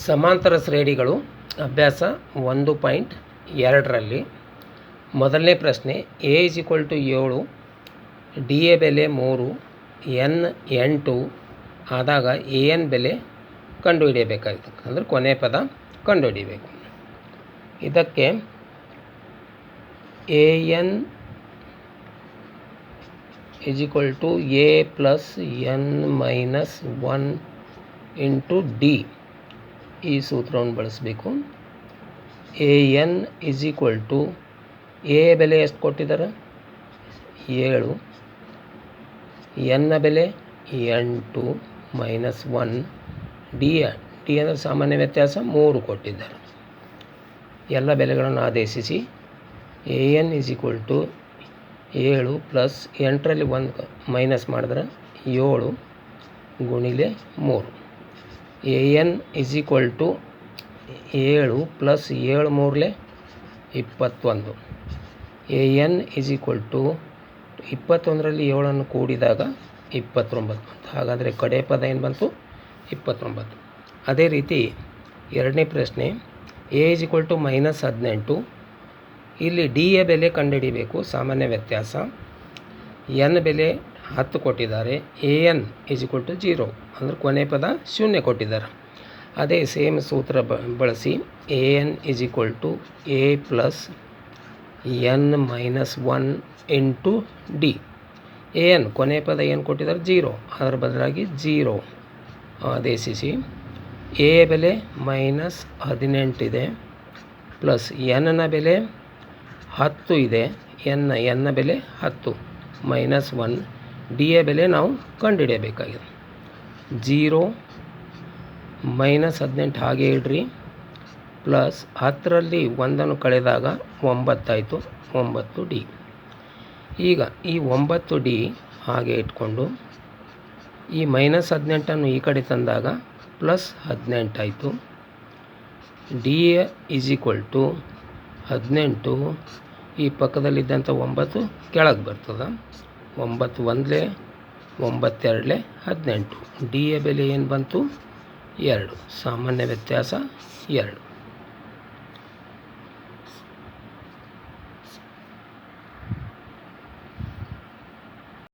ಸಮಾಂತರ ಶ್ರೇಣಿಗಳು ಅಭ್ಯಾಸ 1.2ರಲ್ಲಿ ಮೊದಲನೇ ಪ್ರಶ್ನೆ ಎ = 7, ಡಿ ಎ ಬೆಲೆ 3, ಎನ್ 8 ಆದಾಗ ಎ ಎನ್ ಬೆಲೆ ಕಂಡುಹಿಡಿಯಬೇಕಾಗಿತ್ತು. ಅಂದರೆ ಕೊನೆ ಪದ ಕಂಡುಹಿಡಿಯಬೇಕು. ಇದಕ್ಕೆ A N = A plus N minus 1 into D ಈ ಸೂತ್ರವನ್ನು ಬಳಸಬೇಕು. ಎ ಎನ್ = ಎ ಬೆಲೆ ಎಷ್ಟು ಕೊಟ್ಟಿದ್ದಾರೆ? 7, ಎನ್ನ ಬೆಲೆ 8 ಮೈನಸ್ 1, ಡಿ ಅಂದರೆ ಸಾಮಾನ್ಯ ವ್ಯತ್ಯಾಸ 3 ಕೊಟ್ಟಿದ್ದಾರೆ. ಎಲ್ಲ ಬೆಲೆಗಳನ್ನು ಆದೇಶಿಸಿ ಎ ಎನ್ = 7 ಪ್ಲಸ್ 8ರಲ್ಲಿ 1 ಮೈನಸ್ ಮಾಡಿದ್ರೆ 7 ಗುಣಿಲೆ 3. A N = 7 plus 7 3 21. A N = 21ರಲ್ಲಿ 7ಅನ್ನು ಕೂಡಿದಾಗ 29. ಹಾಗಾದರೆ ಕಡೆ ಪದ ಏನು ಬಂತು? 29. ಅದೇ ರೀತಿ ಎರಡನೇ ಪ್ರಶ್ನೆ ಎ = -18. ಇಲ್ಲಿ ಡಿ ಯ ಬೆಲೆ ಕಂಡುಹಿಡಿಯಬೇಕು, ಸಾಮಾನ್ಯ ವ್ಯತ್ಯಾಸ. ಎನ್ ಬೆಲೆ 10 ಕೊಟ್ಟಿದ್ದಾರೆ. ಎ ಎನ್ = 0 ಅಂದರೆ ಕೊನೆ ಪದ 0 ಕೊಟ್ಟಿದ್ದಾರೆ. ಅದೇ ಸೇಮ್ ಸೂತ್ರ ಬಳಸಿ A N = A plus N minus 1 into D. A N ಕೊನೆ ಪದ ಏನು ಕೊಟ್ಟಿದ್ದಾರೆ? 0. ಅದರ ಬದಲಾಗಿ 0 ಆದೇಶಿಸಿ ಎ ಬೆಲೆ -18 ಇದೆ, ಪ್ಲಸ್ ಎನ್ನ ಬೆಲೆ 10 ಇದೆ, ಎನ್ನ ಬೆಲೆ 10 ಮೈನಸ್ 1, ಡಿ ಯ ಬೆಲೆ ನಾವು ಕಂಡುಹಿಡಿಯಬೇಕಾಗಿದೆ. 0 -18 ಹಾಗೆ ಇಡ್ರಿ, ಪ್ಲಸ್ 10ರಲ್ಲಿ 1 ಕಳೆದಾಗ 9 ಆಯಿತು, 9 ಡಿ. ಈಗ ಈ 9 ಡಿ ಹಾಗೆ ಇಟ್ಕೊಂಡು ಈ -18ಅನ್ನು ಈ ಕಡೆ ತಂದಾಗ ಪ್ಲಸ್ 18 ಆಯಿತು. ಡಿ = 18, ಈ ಪಕ್ಕದಲ್ಲಿದ್ದಂಥ 9 ಕೆಳಗೆ ಬರ್ತದೆ. 9 1 9 2 18. ಡಿ ಯ ಬೆಲೆ ಏನು ಬಂತು? 2. ಸಾಮಾನ್ಯ ವ್ಯತ್ಯಾಸ 2.